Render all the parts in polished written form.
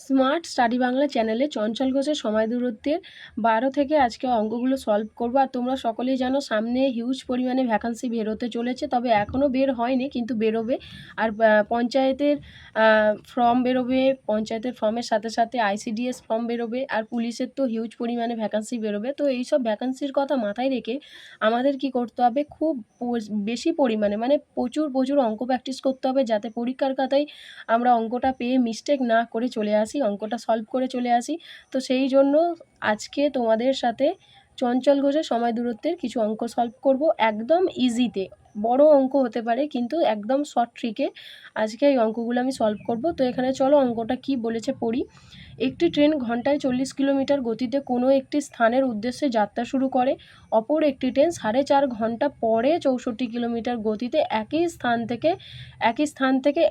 Smart study Bangla চ্যানেলে চঞ্চল ঘোষের সময় দূরত্বের 12 থেকে আজকে অঙ্কগুলো সলভ করবো। আর তোমরা সকলেই জানো সামনে হিউজ পরিমাণে ভ্যাকান্সি বেরোতে চলেছে, তবে এখনও বের হয়নি কিন্তু বেরোবে। আর পঞ্চায়েতের ফর্ম বেরোবে, পঞ্চায়েতের ফর্মের সাথে সাথে আইসিডিএস ফর্ম বেরোবে, আর পুলিশের তো হিউজ পরিমাণে ভ্যাকান্সি বেরোবে। তো এইসব ভ্যাকান্সির কথা মাথায় রেখে আমাদের কি করতে হবে, খুব বেশি পরিমাণে মানে প্রচুর অঙ্ক প্র্যাকটিস করতে হবে, যাতে পরীক্ষার খাতায় আমরা অঙ্কটা পেয়ে মিস্টেক না করে চলে আসি, অঙ্কটা সলভ করে চলে আসি। তো সেই জন্য আজকে তোমাদের সাথে চঞ্চল ঘোষের সময় দূরত্বের কিছু অঙ্ক সলভ করব, একদম ইজিতে। বড় অঙ্ক হতে পারে কিন্তু একদম শর্ট ট্রিকে আজকে এই অঙ্কগুলো আমি সলভ করব। তো এখানে চলো অঙ্কটা কি বলেছে পড়ি। একটি ট্রেন ঘন্টায় 40 কিলোমিটার গতিতে কোনো একটি স্থানের উদ্দেশ্যে যাত্রা শুরু করে। অপর একটি ট্রেন 4.5 ঘন্টা পরে 64 কিলোমিটার গতিতে একই স্থান থেকে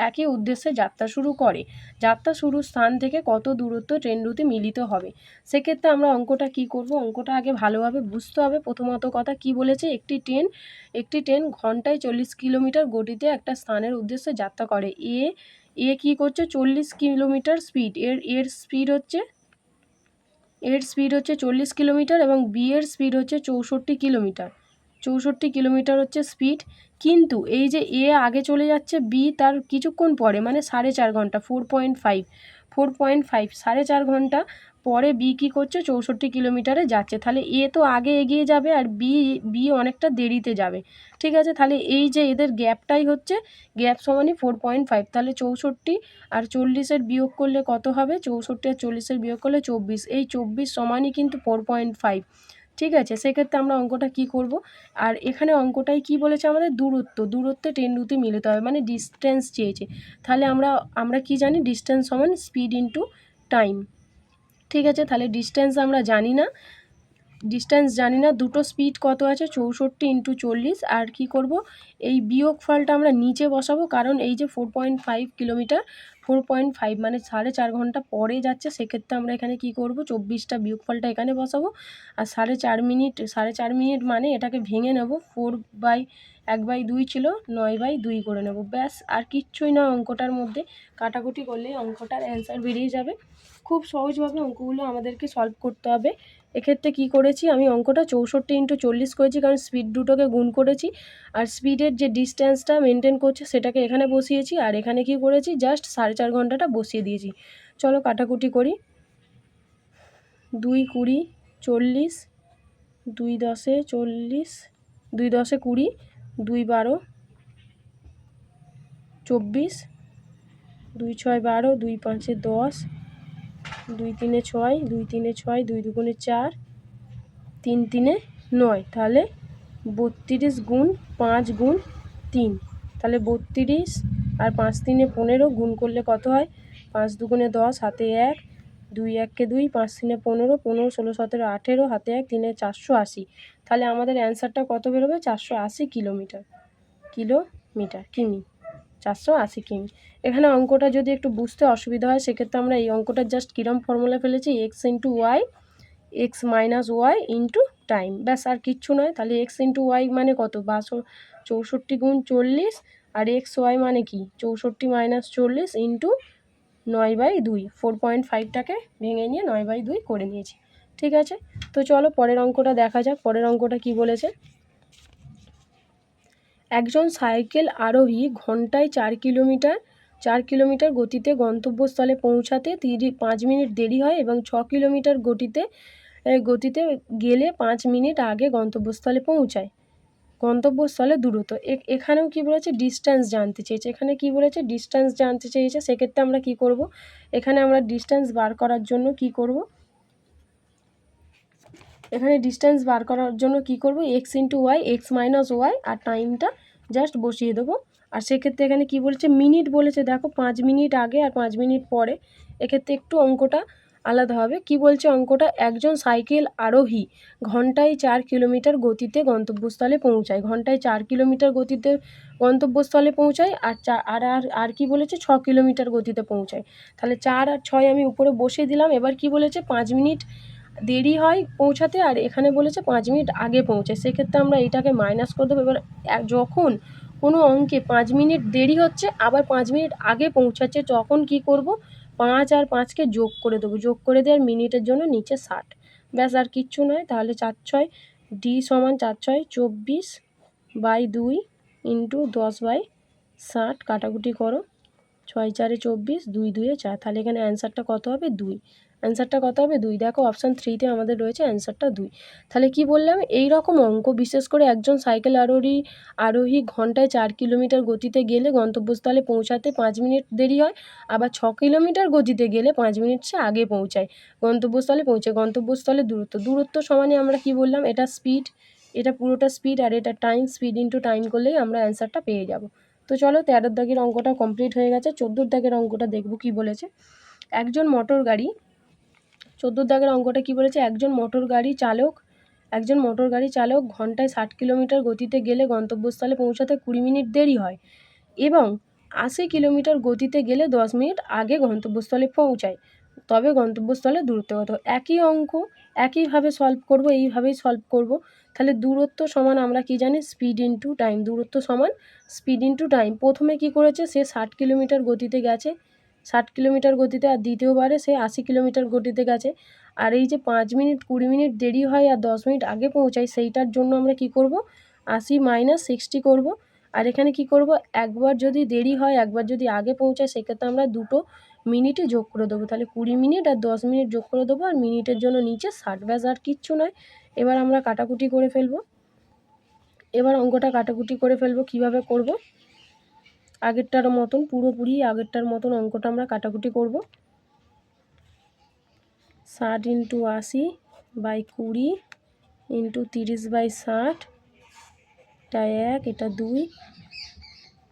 একই উদ্দেশ্যে যাত্রা শুরু করে। যাত্রা শুরুর স্থান থেকে কত দূরত্ব ট্রেন দুটি মিলিত হবে? সেক্ষেত্রে আমরা অঙ্কটা কি করব, অঙ্কটা আগে ভালোভাবে বুঝতে হবে। প্রথমত কথা কি বলেছে, একটি ট্রেন ঘন্টায় 40 কিলোমিটার গতিতে একটা স্থানের উদ্দেশ্যে যাত্রা করে। এ কি করছে, 40 কিলোমিটার স্পিড, এর স্পিড হচ্ছে 40 কিলোমিটার এবং বি এর স্পিড হচ্ছে 64 কিলোমিটার হচ্ছে স্পিড। কিন্তু এই যে এ আগে চলে যাচ্ছে, বি তার কিছুক্ষণ পরে মানে 4.5 ঘন্টা, 4.5 4.5 ঘন্টা পরে বি কী করছে, 64 কিলোমিটারে যাচ্ছে। তাহলে এ তো আগে এগিয়ে যাবে আর বি অনেকটা দেরিতে যাবে। ঠিক আছে, তাহলে এই যে এদের গ্যাপটাই হচ্ছে গ্যাপ সমানই 4.5। তাহলে 64 আর 40-এর বিয়োগ করলে কত হবে, 64 আর 40-এর বিয়োগ করলে 24। এই 24 সমানই কিন্তু 4.5। ঠিক আছে, সেক্ষেত্রে আমরা অঙ্কটা কি করব, আর এখানে অঙ্কটাই কি বলেছে আমাদের, দূরত্বে ট্রেন দুটি মিলিত হবে, মানে ডিস্টেন্স চেয়েছে। তাহলে আমরা কি জানি, ডিস্টেন্স সমান স্পিড ইন্টু টাইম। ঠিক আছে, তাহলে ডিস্টেন্স জানি না, দুটো স্পিড কত আছে, 64 ইন্টু 40। আর কি করব, এই বিয়োগ ফলটা আমরা নিচে বসাবো, কারণ এই যে 4.5 কিলোমিটার, 4.5 মানে 4.5 ঘন্টা পরে যাচ্ছে। সেক্ষেত্রে আমরা এখানে কি করব, 24টা বিয়োগ ফলটা এখানে বসাবো। আর 4.5 মিনিট মানে এটাকে ভেঙে নেব, 1/2 ছিল, 9/2 করে নেব, ব্যাস। আর কিচ্ছুই না অঙ্কটার মধ্যে, কাটাকুটি করলেই অঙ্কটার অ্যান্সার বেরিয়ে যাবে। খুব সহজভাবে অঙ্কগুলো আমাদেরকে সলভ করতে হবে। এক্ষেত্রে কি করেছি, আমি অঙ্কটা 64 ইন্টু 40 করেছি, কারণ স্পিড দুটোকে গুণ করেছি। আর স্পিডের যে ডিস্টেন্সটা মেনটেন করছে সেটাকে এখানে বসিয়েছি, আর এখানে কি করেছি, জাস্ট 4.5 ঘন্টাটা বসিয়ে দিয়েছি। চলো কাটাকুটি করি। 2 20 40, 2 10 40, 2 10 20, 2 12 24, 2 6 12, 2 5 10, 2 3 6, 2 3 6, 2 2 4, 3 3 9। তাহলে 32 গুণ 5 গুণ 3, তাহলে 32 আর 5 3 15 গুণ করলে কত হয়, 5 2 10, হাতে 1, 2 1 2, 5 3 15, 15 16 17 18, হাতে 1, 3 480। তাহলে আমাদের অ্যান্সারটা কত বেরোবে, 480 কিমি, 480 কিমি। এখানে অঙ্কটা যদি একটু বুঝতে অসুবিধা হয়, সেক্ষেত্রে আমরা এই অঙ্কটা জাস্ট কিরম ফর্মুলা ফেলেছি, X into Y, X minus Y into time, ব্যাস আর কিচ্ছু নয়। তাহলে এক্স ইন্টু ওয়াই মানে কত, 64 গুণ 40, আর এক্স ওয়াই মানে কি, 64 মাইনাস 40 ইন্টু 9/2, 4.5টাকে ভেঙে নিয়ে 9/2 করে নিয়েছি। ঠিক আছে, তো চলো পরের অঙ্কটা দেখা যাক। পরের অঙ্কটা কি বলেছে, একজন সাইকেল আরোহী ঘন্টায় 4 কিলোমিটার গতিতে গন্তব্যস্থলে পৌঁছাতে 5 মিনিট দেরি হয় এবং 6 কিলোমিটার গতিতে গেলে 5 মিনিট আগে গন্তব্যস্থলে পৌঁছায়। গন্তব্যস্থলে দূরত্ব, এখানেও কি বলেছে, ডিস্টেন্স জানতে চেয়েছে। সেক্ষেত্রে আমরা কি করব, এখানে আমরা ডিস্টেন্স বার করার জন্য কি করব, X into Y, X minus Y, আর টাইমটা জাস্ট বসিয়ে দেবো। আর সেক্ষেত্রে এখানে কি বলেছে, মিনিট বলেছে, দেখো 5 মিনিট আগে আর 5 মিনিট পরে। এক্ষেত্রে একটু অঙ্কটা আলাদা হবে। কি বলছে অঙ্কটা, একজন সাইকেল আরোহী ঘন্টায় 4 কিলোমিটার গতিতে গন্তব্যস্থলে পৌঁছায়, ঘন্টায় 4 কিলোমিটার গতিতে গন্তব্যস্থলে পৌঁছায়, আর কি বলেছে, 6 কিলোমিটার গতিতে পৌঁছায়। তাহলে 4 আর 6 আমি উপরে বসিয়ে দিলাম। এবার কি বলেছে, 5 মিনিট দেরি হয় পৌঁছাতে, আর এখানে বলেছে 5 মিনিট আগে পৌঁছায়। সেক্ষেত্রে আমরা এটাকে মাইনাস করে দেবো। এবার যখন কোনো অঙ্কে 5 মিনিট দেরি হচ্ছে আবার 5 মিনিট আগে পৌঁছাচ্ছে, তখন কি করব, 5 আর 5কে যোগ করে দেবো, যোগ করে দিয়ে আর মিনিটের জন্য নিচে 60, ব্যাস আর কিচ্ছু নয়। তাহলে 4 6 ডি সমান 4 6 24/2 ইন্টু 10/60, কাটাকুটি করো, 6 4 24, 2 2 4, তাহলে এখানে অ্যান্সারটা কত হবে? 2। অ্যান্সারটা কত হবে? 2। দেখো অপশান 3তে আমাদের রয়েছে অ্যান্সারটা 2। তাহলে কি বললাম, এই রকম অঙ্ক বিশেষ করে একজন সাইকেল আরোহী ঘন্টায় 4 কিলোমিটার গতিতে গেলে গন্তব্যস্থলে পৌঁছাতে 5 মিনিট দেরি হয়, আবার 6 কিলোমিটার গতিতে গেলে 5 মিনিট সে আগে পৌঁছায় গন্তব্যস্থলে পৌঁছে। গন্তব্যস্থলে দূরত্ব সমানে আমরা কি বললাম, এটা স্পিড, এটা পুরোটা স্পিড, আর এটা টাইম, স্পিড ইন্টু টাইম করলেই আমরা অ্যান্সারটা পেয়ে যাব। তো চলো 13 দাগের অঙ্কটা কমপ্লিট হয়ে গেছে। 14 দাগের অঙ্কটা দেখব কি বলেছে। একজন মোটর গাড়ি 14 দাগের অঙ্কটা কি বলেছে, একজন মোটর গাড়ি চালক ঘন্টায় 60 কিলোমিটার গতিতে গেলে গন্তব্যস্থলে পৌঁছাতে 20 মিনিট দেরি হয় এবং 80 কিলোমিটার গতিতে গেলে 10 মিনিট আগে গন্তব্যস্থলে পৌঁছায়, তবে গন্তব্যস্থলের দূরত্ব কত? একই অঙ্ক, একইভাবে সলভ করব, এইভাবেই সলভ করব। তাহলে দূরত্ব সমান আমরা কি জানি, স্পিড ইন্টু টাইম। দূরত্ব সমান স্পিড ইন্টু টাইম। প্রথমে কি করেছে, সে 60 কিলোমিটার গতিতে গেছে, 60 কিলোমিটার গতিতে, আর দ্বিতীয়বারে সে 80 কিলোমিটার গতিতে গেছে। আর এই যে 5 মিনিট 20 মিনিট দেরি হয় আর 10 মিনিট আগে পৌঁছায়, সেইটার জন্য আমরা কি করব, 80 - 60 করব। আর এখানে কি করব, একবার যদি দেরি হয় একবার যদি আগে পৌঁছায়, সেক্ষেত্রে আমরা 2 মিনিটই যোগ করে দেবো। তাহলে 20 মিনিট আর 10 মিনিট যোগ করে দেবো, আর মিনিটের জন্য নিচে 60, ব্যাস আর কিচ্ছু নয়। এবার আমরা কাটাকুটি করে ফেলবো। এবার অঙ্কটা কাটাকুটি করে ফেলবো। কিভাবে করব, আগেরটার মতন, পুরোপুরি আগেরটার মতন অঙ্কটা আমরা কাটাকুটি করব। 60 ইন্টু 80/20 ইন্টু 30/60, এটা 1, এটা 2,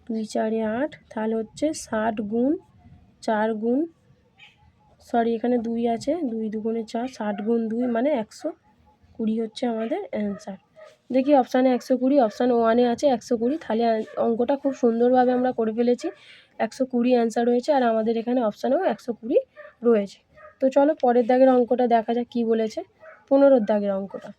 2 4 8, তাহলে হচ্ছে 60 গুণ 4 গুণ, সরি এখানে 2 আছে, 2 2 4, 60 গুণ 2 মানে 120 হচ্ছে আমাদের অ্যান্সার। দেখি অপশানে 120, অপশান 1-এ আছে 120, তাহলে অঙ্কটা খুব সুন্দরভাবে আমরা করে ফেলেছি। 120 অ্যান্সার রয়েছে, আর আমাদের এখানে অপশানেও 120 রয়েছে। তো চলো পরের দাগের অঙ্কটা দেখা যাক কী বলেছে। 15 দাগের অঙ্কটা।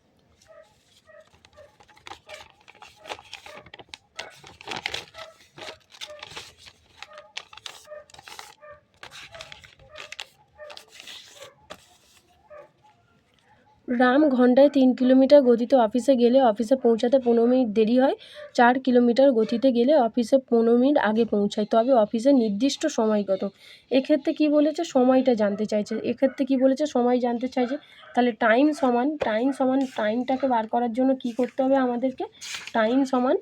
রাম ঘন্টায় 3 কিলোমিটার গতিতে অফিসে গেলে অফিসে পৌঁছাতে 15 মিনিট দেরি হয়, 4 কিলোমিটার গতিতে গেলে অফিসে 15 মিনিট আগে পৌঁছায়, তবে অফিসের নির্দিষ্ট সময় কত? এক্ষেত্রে কি বলেছে, সময়টা জানতে চাইছে। এক্ষেত্রে কি বলেছে, সময় জানতে চাইছে। তাহলে টাইম সমান টাইমটাকে বার করার জন্য কি করতে হবে আমাদেরকে, টাইম সমান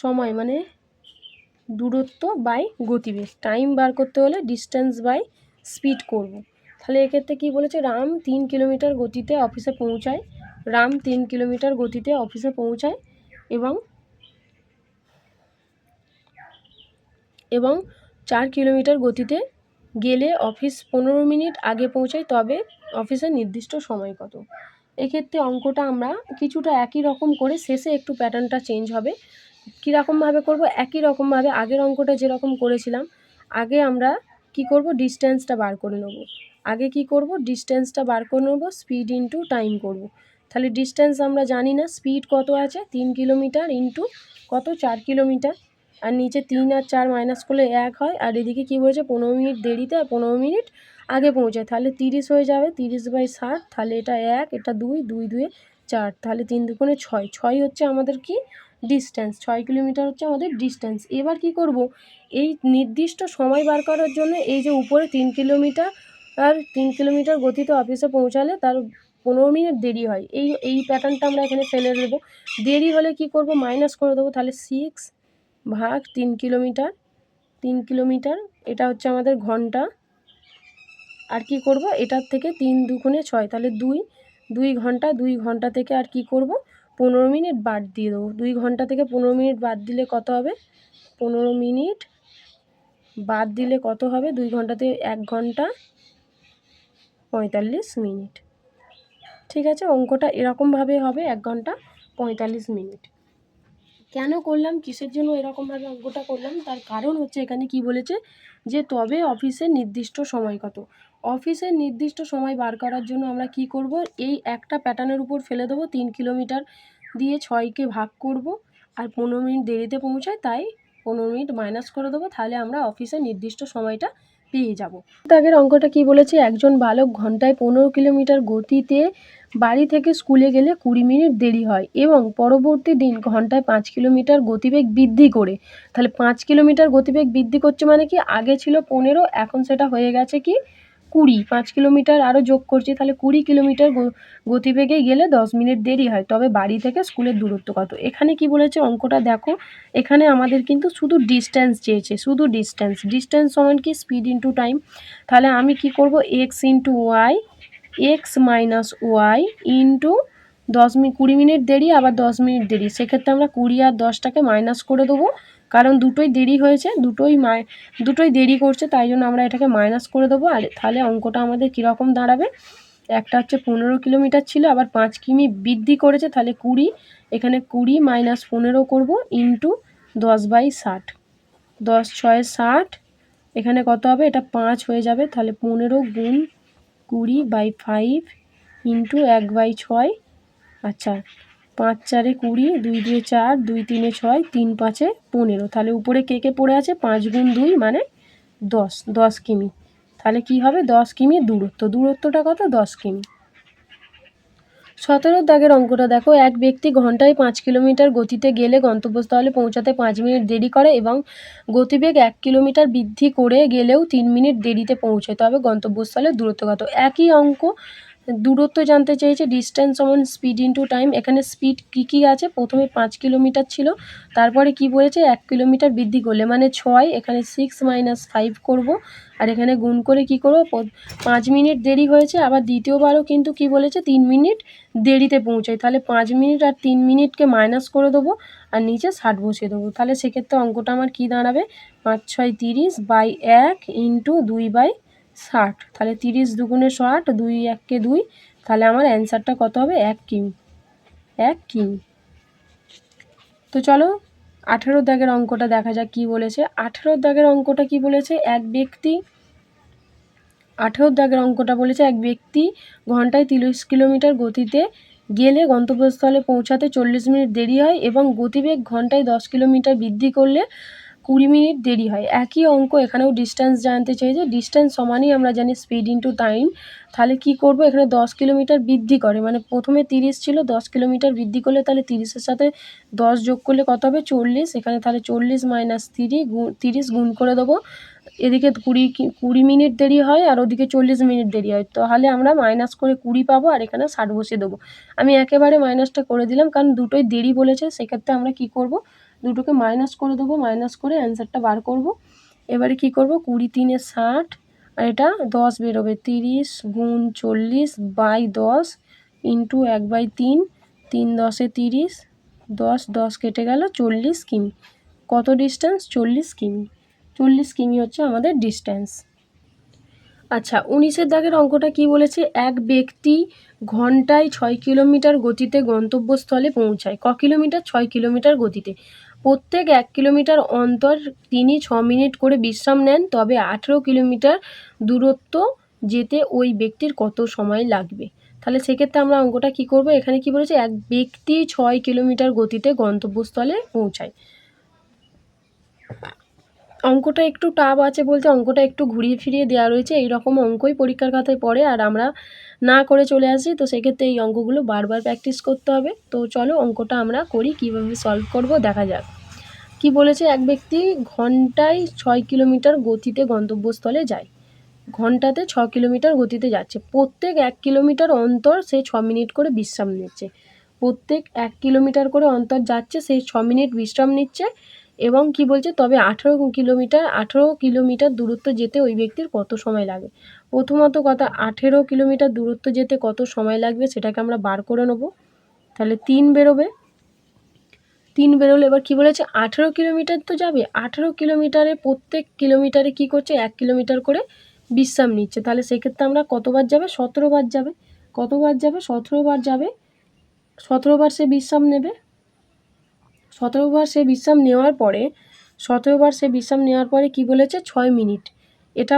সময় মানে দূরত্ব বাই গতিবেগ। টাইম বার করতে হলে ডিস্টেন্স বাই স্পিড করব। তাহলে এক্ষেত্রে কী বলেছে, রাম 3 কিলোমিটার গতিতে অফিসে পৌঁছায়, রাম 3 কিলোমিটার গতিতে অফিসে পৌঁছায় এবং 4 কিলোমিটার গতিতে গেলে অফিস 15 মিনিট আগে পৌঁছায়, তবে অফিসের নির্দিষ্ট সময় কত? এক্ষেত্রে অঙ্কটা আমরা কিছুটা একই রকম করে, শেষে একটু প্যাটার্নটা চেঞ্জ হবে। কীরকমভাবে করব, একই রকমভাবে আগের অঙ্কটা যেরকম করেছিলাম, আগে আমরা কি করব, ডিস্টেন্সটা বার করে নেব। ডিস্টেন্সটা বার করে নেব, স্পিড ইন্টু টাইম করব। তাহলে ডিস্টেন্স আমরা জানি না, স্পিড কত আছে, 3 কিলোমিটার ইন্টু কত, 4 কিলোমিটার, আর নিচে 3 আর 4 মাইনাস করলে 1 হয়, আর এদিকে কী বলেছে, 15 মিনিট দেরিতে আর 15 মিনিট আগে পৌঁছায়, তাহলে 30 হয়ে যাবে, 30/60, তাহলে এটা 1, এটা 2, 2 2 4, তাহলে 3 2 6, 6 হচ্ছে আমাদের কি ডিস্টেন্স, 6 কিলোমিটার হচ্ছে আমাদের ডিস্টেন্স। এবার কি করব, এই নির্দিষ্ট সময় বার করার জন্য এই যে উপরে 3 কিলোমিটার আর 3 কিলোমিটার গতিতে অফিসে পৌঁছালে তার 15 মিনিট দেরি হয়, এই প্যাটার্নটা আমরা এখানে ফেলে দেবো। দেরি হলে কি করব, মাইনাস করে দেবো, তাহলে 6/3 কিলোমিটার, 3 কিলোমিটার, এটা হচ্ছে আমাদের ঘন্টা। আর কি করব, এটার থেকে 3 2 6, তাহলে 2 ঘন্টা, 2 ঘন্টা থেকে আর কি করব, 15 মিনিট বাদ দিয়ে দেবো। 2 ঘন্টা থেকে 15 মিনিট বাদ দিলে কত হবে, 15 মিনিট বাদ দিলে কত হবে, 2 ঘন্টা থেকে 1 ঘন্টা 45 মিনিট। ঠিক আছে, অঙ্কটা এরকমভাবে হবে, 1 ঘন্টা 45 মিনিট। কেন করলাম, কিসের জন্য এরকমভাবে অঙ্কটা করলাম, তার কারণ হচ্ছে এখানে কি বলেছে, যে তবে অফিসের নির্দিষ্ট সময় কত। অফিসের নির্দিষ্ট সময় বার করার জন্য আমরা কি করব, এই একটা প্যাটার্নের উপর ফেলে দেবো, 3 কিলোমিটার দিয়ে 6কে ভাগ করব, আর 15 মিনিট দেরিতে পৌঁছায় তাই 15 মিনিট মাইনাস করে দেবো, তাহলে আমরা অফিসের নির্দিষ্ট সময়টা পেয়ে যাব। আগের অঙ্কটা কি বলেছে, একজন বালক ঘন্টায় 15 কিলোমিটার গতিতে বাড়ি থেকে স্কুলে গেলে 20 মিনিট দেরি হয় এবং পরবর্তী দিন ঘন্টায় 5 কিলোমিটার গতিবেগ বৃদ্ধি করে, তাহলে 5 কিলোমিটার গতিবেগ বৃদ্ধি করছে মানে কি, আগে ছিল 15, এখন সেটা হয়ে গেছে কি 20, 5 কিলোমিটার আরও যোগ করছি, তাহলে 20 কিলোমিটার গতিবেগে গেলে 10 মিনিট দেরি হয়, তবে বাড়ি থেকে স্কুলের দূরত্ব কত। এখানে কি বলেছে অঙ্কটা দেখো, এখানে আমাদের কিন্তু শুধু ডিস্ট্যান্স চেয়েছে, শুধু ডিস্ট্যান্স সমান কি স্পিড ইন্টু টাইম। তাহলে আমি কি করব, X into Y, X minus Y into 20 minute দেরি আবার 10 মিনিট দেরি, সেক্ষেত্রে আমরা 20 আর 10টাকে মাইনাস করে দেবো, কারণ দুটোই দেরি হয়েছে, দুটোই দেরি করছে, তাই জন্য আমরা এটাকে মাইনাস করে দেবো। আর তাহলে অঙ্কটা আমাদের কীরকম দাঁড়াবে, একটা হচ্ছে 15 কিলোমিটার ছিল, আবার 5 কিমি বৃদ্ধি করেছে, তাহলে 20, এখানে 20 মাইনাস 15 করব ইন্টু 10/60, 10 6 60, এখানে কত হবে, এটা 5 হয়ে যাবে, তাহলে 15 গুণ 20/5 ইন্টু 1/6, আচ্ছা 5 4 20, 2 2 4, 2 3 6, 3 5 15, তাহলে উপরে কে পড়ে আছে, 5 গুণ 2 মানে 10 কিমি, তাহলে কি হবে 10 কিমি দূরত্বটা কত, 10 কিমি। 17 দাগের অঙ্কটা দেখো, এক ব্যক্তি ঘন্টায় 5 কিলোমিটার গতিতে গেলে গন্তব্যস্থলে পৌঁছাতে 5 মিনিট দেরি করে এবং গতিবেগ 1 কিলোমিটার বৃদ্ধি করে গেলেও 3 মিনিট দেরিতে পৌঁছায়, তবে গন্তব্যস্থলের দূরত্ব কত। একই অঙ্ক, দূরত্ব জানতে চেয়েছে, ডিস্ট্যান্স সমান স্পিড ইন্টু টাইম। এখানে স্পিড কী আছে, প্রথমে 5 কিলোমিটার ছিল, তারপরে কি বলেছে 1 কিলোমিটার বৃদ্ধি করলে মানে 6, এখানে 6 মাইনাস 5 করব, আর এখানে গুণ করে কি করব, 5 মিনিট দেরি হয়েছে, আবার দ্বিতীয়বারও কিন্তু কি বলেছে 3 মিনিট দেরিতে পৌঁছায়, তাহলে 5 মিনিট আর 3 মিনিটকে মাইনাস করে দেবো আর নিচে 60 বসিয়ে দেবো, তাহলে সেক্ষেত্রে অঙ্কটা আমার কী দাঁড়াবে, 5 6 30/1 ইন্টু 2/60, তাহলে 30 দুগুণে 60, 2 1 2, তাহলে আমার অ্যান্সারটা কত হবে, 1 কিমি। তো চলো 18 দাগের অঙ্কটা দেখা যাক কী বলেছে। 18 দাগের অঙ্কটা কি বলেছে, এক ব্যক্তি 18 দাগের অঙ্কটা বলেছে, এক ব্যক্তি ঘন্টায় 30 কিলোমিটার গতিতে গেলে গন্তব্যস্থলে পৌঁছাতে 40 মিনিট দেরি হয় এবং গতিবেগ ঘন্টায় 10 কিলোমিটার বৃদ্ধি করলে 20 মিনিট দেরি হয়। একই অঙ্ক, এখানেও ডিস্ট্যান্স জানতে চেয়েছে, ডিস্ট্যান্স সমানই আমরা জানি স্পিড ইন্টু টাইম। তাহলে কি করব, এখানে 10 কিলোমিটার বৃদ্ধি করে, মানে প্রথমে 30 ছিল, 10 কিলোমিটার বৃদ্ধি করলে তাহলে 30-এর সাথে 10 যোগ করলে কত হবে, 40, এখানে তাহলে 40 মাইনাস 30 গুণ করে দেবো, এদিকে 20 মিনিট দেরি হয় আর ওদিকে 40 মিনিট দেরি হয়, তাহলে আমরা মাইনাস করে 20 পাবো আর এখানে 60 বসিয়ে দেবো। আমি একেবারে মাইনাসটা করে দিলাম, কারণ দুটোই দেরি বলেছে, সেক্ষেত্রে আমরা কি করব, দুটোকে মাইনাস করে দেবো, মাইনাস করে অ্যান্সারটা বার করব। এবারে কি করব, 20 3 60, আর এটা 10 বেরোবে, 30 গুণ 40/10 ইন্টু 1/3, 3 10 30, 10 কেটে গেল, 40 কিমি। কত ডিস্ট্যান্স, 40 কিমি। 40 কিমি হচ্ছে আমাদের ডিস্ট্যান্স। আচ্ছা 19 দাগের অঙ্কটা কি বলেছে, এক ব্যক্তি ঘন্টায় 6 কিলোমিটার গতিতে গন্তব্যস্থলে পৌঁছায়, কিলোমিটার, 6 কিলোমিটার গতিতে। প্রত্যেক 1 কিলোমিটার অন্তর তিনি 6 মিনিট করে বিশ্রাম নেন, তবে 18 কিলোমিটার দূরত্ব যেতে ওই ব্যক্তির কত সময় লাগবে। তাহলে সেক্ষেত্রে আমরা অঙ্কটা কি করব, এখানে কি বলেছে, এক ব্যক্তি 6 কিলোমিটার গতিতে গন্তব্যস্থলে পৌঁছায়। অঙ্কটা একটু টাফ আছে বলতে অঙ্কটা একটু ঘুরিয়ে ফিরিয়ে দেওয়া রয়েছে, এই রকম অঙ্কই পরীক্ষার খাতায় পড়ে আর আমরা না করে চলে আসি, তো সেক্ষেত্রে এই অঙ্কগুলো বারবার প্র্যাকটিস করতে হবে। তো চলো অঙ্কটা আমরা করি, কীভাবে সলভ করব দেখা যাক। কি বলেছে, এক ব্যক্তি ঘন্টায় 6 কিলোমিটার গতিতে গন্তব্যস্থলে যায়, ঘন্টাতে 6 কিলোমিটার গতিতে যাচ্ছে, প্রত্যেক 1 কিলোমিটার অন্তর সে 6 মিনিট করে বিশ্রাম নিচ্ছে, প্রত্যেক 1 কিলোমিটার করে অন্তর যাচ্ছে, সেই 6 মিনিট বিশ্রাম নিচ্ছে এবং কি বলছে, তবে 18 কিলোমিটার দূরত্ব যেতে ওই ব্যক্তির কত সময় লাগে। প্রথমত কথা, 18 কিলোমিটার দূরত্ব যেতে কত সময় লাগবে সেটাকে আমরা বার করে নেব, তাহলে 3 বেরোবে, 3 বেরোলে এবার কি বলেছে, 18 কিলোমিটার তো যাবে, 18 কিলোমিটারে প্রত্যেক কিলোমিটারে কি করছে, 1 কিলোমিটার করে বিশ্রাম নিচ্ছে, তাহলে সেক্ষেত্রে আমরা কতবার যাবে, 17 বার যাবে, কতবার যাবে, 17 বার যাবে, 17 বার সে বিশ্রাম নেবে, 17 বার সে বিশ্রাম নেওয়ার পরে 17 বার সে বিশ্রাম নেওয়ার পরে কি বলেছে, 6 মিনিট, এটা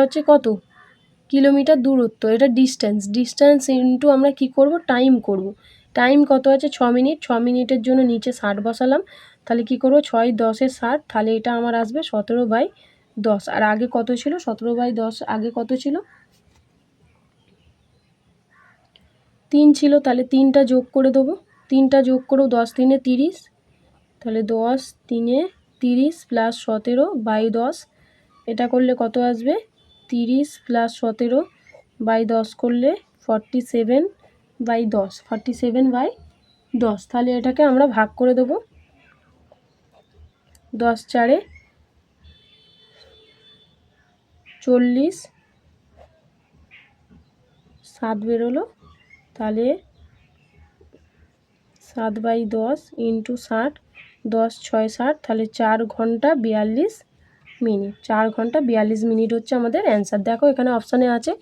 হচ্ছে কত কিলোমিটার দূরত্ব, এটা ডিস্ট্যান্স ইন্টু আমরা কি করব, টাইম করব, টাইম কত আছে 6 মিনিট, 6 মিনিটের জন্য নিচে 60 বসালাম, তাহলে কী করবো, 6 10 60, তাহলে এটা আমার আসবে 17/10। আর আগে কত ছিল, 17/10 আগে কত ছিল, 3 ছিল। তাহলে 3টা যোগ করে দেবো, 3টা যোগ করো, 10 3 30, তাহলে 10 3 30 প্লাস 17/10, এটা করলে কত আসবে, 30 প্লাস 17/10 করলে 47/10, 47/10। তাহলে এটাকে আমরা ভাগ করে দেবো, 10 4 40, 7 বেরোলো, তাহলে 7/10 ইন্টু 60, 10 6 60, তাহলে 4 ঘন্টা 42 মিনিট। 4 ঘন্টা 42 মিনিট হচ্ছে আমাদের অ্যান্সার। দেখো এখানে অপশানে আছে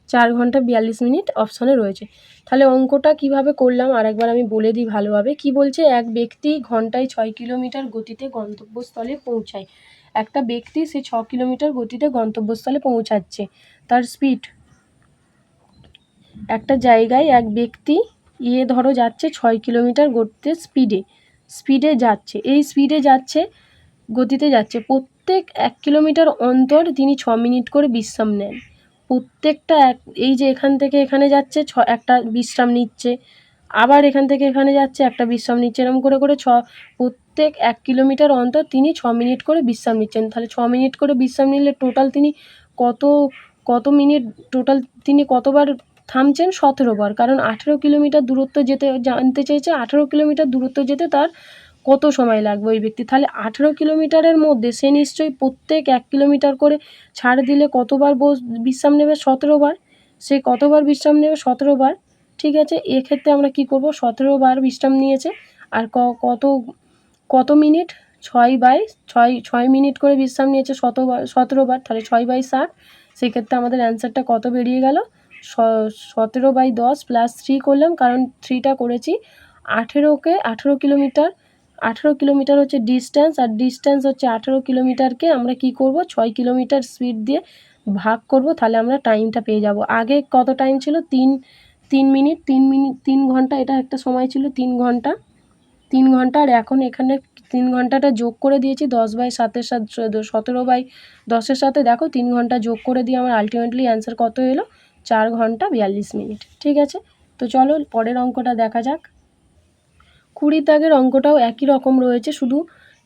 4 ঘন্টা 42 মিনিট অপশানে রয়েছে। তাহলে অঙ্কটা কিভাবে করলাম আরেকবার আমি বলে দিই ভালোভাবে। কি বলছে, এক ব্যক্তি ঘন্টায় 6 কিলোমিটার গতিতে গন্তব্যস্থলে পৌঁছায়। একটা ব্যক্তি সে 6 কিলোমিটার গতিতে গন্তব্যস্থলে পৌঁছাচ্ছে, তার স্পিড, একটা জায়গায় এক ব্যক্তি ধরো যাচ্ছে 6 কিলোমিটার গতিতে স্পিডে যাচ্ছে। এই স্পিডে যাচ্ছে, গতিতে যাচ্ছে, প্রত্যেক 1 কিলোমিটার অন্তর তিনি 6 মিনিট করে বিশ্রাম নেন। প্রত্যেকটা এই যে এখান থেকে এখানে যাচ্ছে একটা বিশ্রাম নিচ্ছে, আবার এখান থেকে এখানে যাচ্ছে একটা বিশ্রাম নিচ্ছে, এরকম করে করে প্রত্যেক 1 কিলোমিটার অন্তর তিনি 6 মিনিট করে বিশ্রাম নিচ্ছেন। তাহলে 6 মিনিট করে বিশ্রাম নিলে টোটাল তিনি কত মিনিট, টোটাল তিনি কতবার থামছেন, 17 বার। কারণ 18 কিলোমিটার দূরত্ব জানতে চেয়েছে, 18 কিলোমিটার দূরত্ব যেতে তার কত সময় লাগবে ওই ব্যক্তি। তাহলে 18 কিলোমিটারের মধ্যে সে নিশ্চয়ই প্রত্যেক 1 কিলোমিটার করে ছাড় দিলে কতবার বিশ্রাম নেবে, 17 বার। সে কতবার বিশ্রাম নেবে, 17 বার। ঠিক আছে, এক্ষেত্রে আমরা কি করব, 17 বার বিশ্রাম নিয়েছে, আর কত মিনিট, 6 মিনিট করে বিশ্রাম নিয়েছে 17 বার, তাহলে 6/60। সেক্ষেত্রে আমাদের অ্যান্সারটা কত বেরিয়ে গেল, 17/10 প্লাস 3 করলাম, কারণ 3টা করেছি। 18 কিলোমিটার, 18 কিলোমিটার হচ্ছে ডিস্ট্যান্স, আর ডিস্ট্যান্স হচ্ছে 18 কিলোমিটারকে আমরা কি করব, 6 কিলোমিটার স্পিড দিয়ে ভাগ করব, তাহলে আমরা টাইমটা পেয়ে যাব। আগে কত টাইম ছিল, 3 মিনিট, 3 ঘন্টা, এটা একটা সময় ছিল 3 ঘন্টা, 3 ঘন্টা। আর এখন এখানে 3 ঘন্টাটা যোগ করে দিয়েছি 10/7 সাথে, 17/10 সাথে, দেখো 3 ঘন্টা যোগ করে দিয়ে আমার আলটিমেটলি অ্যান্সার কত এলো, 4 ঘন্টা 42 মিনিট। ঠিক আছে, তো চলো পরের অঙ্কটা দেখা যাক। 20 দাগের অঙ্কটাও একই রকম রয়েছে, শুধু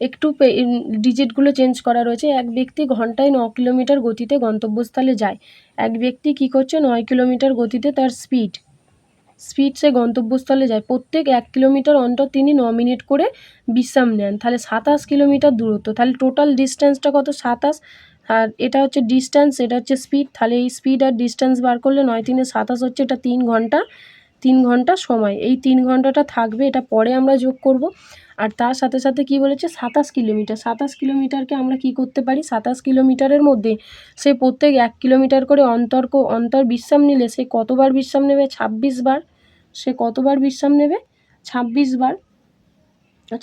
একটু ডিজিটগুলো চেঞ্জ করা রয়েছে। এক ব্যক্তি ঘন্টায় 9 কিলোমিটার গতিতে গন্তব্যস্থলে যায়। এক ব্যক্তি কী করছে, 9 কিলোমিটার গতিতে তার স্পিড সে গন্তব্যস্থলে যায়। প্রত্যেক 1 কিলোমিটার অন্তর তিনি 9 মিনিট করে বিশ্রাম নেন। তাহলে 27 কিলোমিটার দূরত্ব, তাহলে টোটাল ডিস্ট্যান্সটা কত, 27, আর এটা হচ্ছে ডিস্ট্যান্স, এটা হচ্ছে স্পিড। তাহলে এই স্পিড আর ডিস্ট্যান্স বার করলে 9 3 27 হচ্ছে, এটা 3 ঘন্টা সময়। এই 3 ঘন্টাটা থাকবে, এটা পরে আমরা যোগ করব। আর তার সাথে সাথে কি বলেছে, 27 কিলোমিটার, 27 কিলোমিটারকে আমরা কি করতে পারি, 27 কিলোমিটারের মধ্যে সে প্রত্যেক 1 কিলোমিটার করে অন্তর বিশ্রাম নিলে সে কতবার বিশ্রাম নেবে, 26 বার। সে কতবার বিশ্রাম নেবে, 26 বার,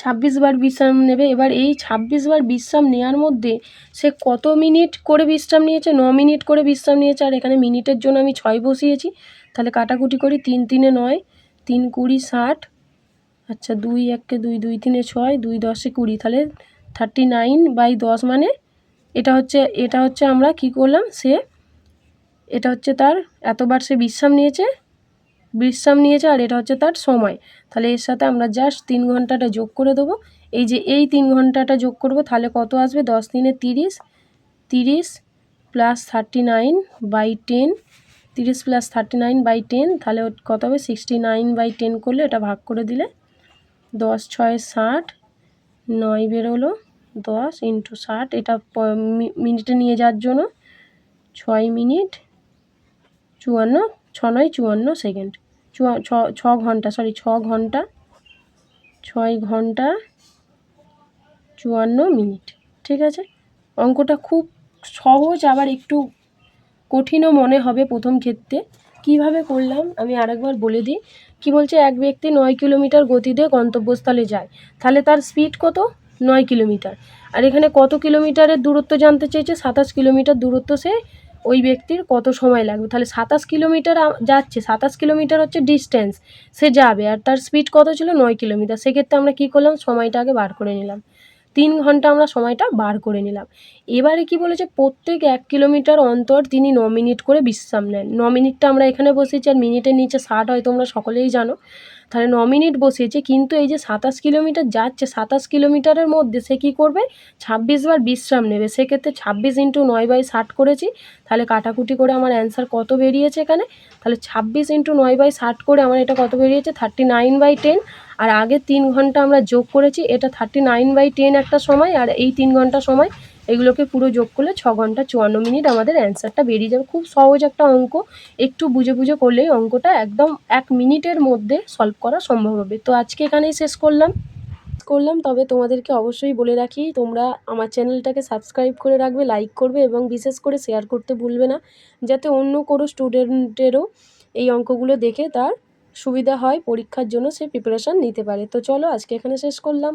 26 বার বিশ্রাম নেবে। এবার এই 26 বার বিশ্রাম নেওয়ার মধ্যে সে কত মিনিট করে বিশ্রাম নিয়েছে, 9 মিনিট করে বিশ্রাম নিয়েছে। আর এখানে মিনিটের জন্য আমি 6 বসিয়েছি, তাহলে কাটাকুটি করি, 3 3 9, 3 20 60, আচ্ছা 2 1 2, 2 3 6, 2 10 20, তাহলে 39/10, মানে এটা হচ্ছে আমরা কি করলাম, এটা হচ্ছে তার এতবার সে বিশ্রাম নিয়েছে, আর এটা হচ্ছে তার সময়। তাহলে এর সাথে আমরা জাস্ট 3 ঘন্টাটা যোগ করে দেবো। এই যে এই 3 ঘন্টাটা যোগ করব, তাহলে কত আসবে, 10 3 30, 30 প্লাস 39/10, 30 প্লাস 39/10, তাহলে কত হবে, 69/10 করলে এটা ভাগ করে দিলে 10 6 60, 9 বেরোলো, 10 ইন্টু 60, এটা মিনিটে নিয়ে যাওয়ার জন্য 6 মিনিট 54, 6 9 54 সেকেন্ড, 6 ঘন্টা, 6 ঘন্টা 54 মিনিট। ঠিক আছে, অঙ্কটা খুব সহজ, আবার একটু কঠিনও মনে হবে প্রথম ক্ষেত্রে। কিভাবে করলাম আমি আরেকবার বলে দিই। কি বলছে, এক ব্যক্তি 9 কিলোমিটার গতিতে গন্তব্যস্থলে যায়, তাহলে তার স্পিড কত, 9 কিলোমিটার। আর এখানে কত কিলোমিটারের দূরত্ব জানতে চেয়েছে, 27 কিলোমিটার দূরত্ব সে ওই ব্যক্তির কত সময় লাগবে। তাহলে ২৭ কিলোমিটার যাচ্ছে, ২৭ কিলোমিটার হচ্ছে ডিস্টেন্স সে যাবে, আর তার স্পিড কত ছিল ৯ কিলোমিটার। সেক্ষেত্রে আমরা কী করলাম, সময়টা আগে বার করে নিলাম, ৩ ঘন্টা আমরা সময়টা বার করে নিলাম। এবারে কি বলেছে, প্রত্যেক ১ কিলোমিটার অন্তর তিনি ৯ মিনিট করে বিশ্রাম নেন। ৯ মিনিটটা আমরা এখানে বসিয়েছি, আর মিনিটের নিচে ৬০ হয় তোমরা সকলেই জানো। তাহলে ৯ মিনিট বসিয়েছি, কিন্তু এই যে ২৭ কিলোমিটার যাচ্ছে, ২৭ কিলোমিটারের মধ্যে সে কী করবে, ২৬ বার বিশ্রাম নেবে। সেক্ষেত্রে ২৬ ইন্টু ৯/৬০ করেছি, তাহলে কাটাকুটি করে আমার অ্যান্সার কত বেরিয়েছে এখানে, তাহলে ২৬ ইন্টু ৯/৬০ করে আমার এটা কত বেরিয়েছে, 39/10। আর আগে ৩ ঘন্টা আমরা যোগ করেছি, এটা 39/10 একটা সময়, আর এই 3 ঘন্টা সময়, এগুলোকে পুরো যোগ করলে ৬ ঘন্টা ৫৪ মিনিট আমাদের অ্যান্সারটা বেরিয়ে যাবে। খুব সহজ একটা অঙ্ক, একটু বুঝে বুঝে করলেই অঙ্কটা একদম ১ মিনিটের মধ্যে সলভ করা সম্ভব হবে। তো আজকে এখানেই শেষ করলাম। তবে তোমাদেরকে অবশ্যই বলে রাখি, তোমরা আমার চ্যানেলটাকে সাবস্ক্রাইব করে রাখবে, লাইক করবে এবং বিশেষ করে শেয়ার করতে ভুলবে না, যাতে অন্য কোনো স্টুডেন্টেরও এই অঙ্কগুলো দেখে তার সুবিধা হয়, পরীক্ষার জন্য সে প্রিপারেশান নিতে পারে। তো চলো আজকে এখানে শেষ করলাম।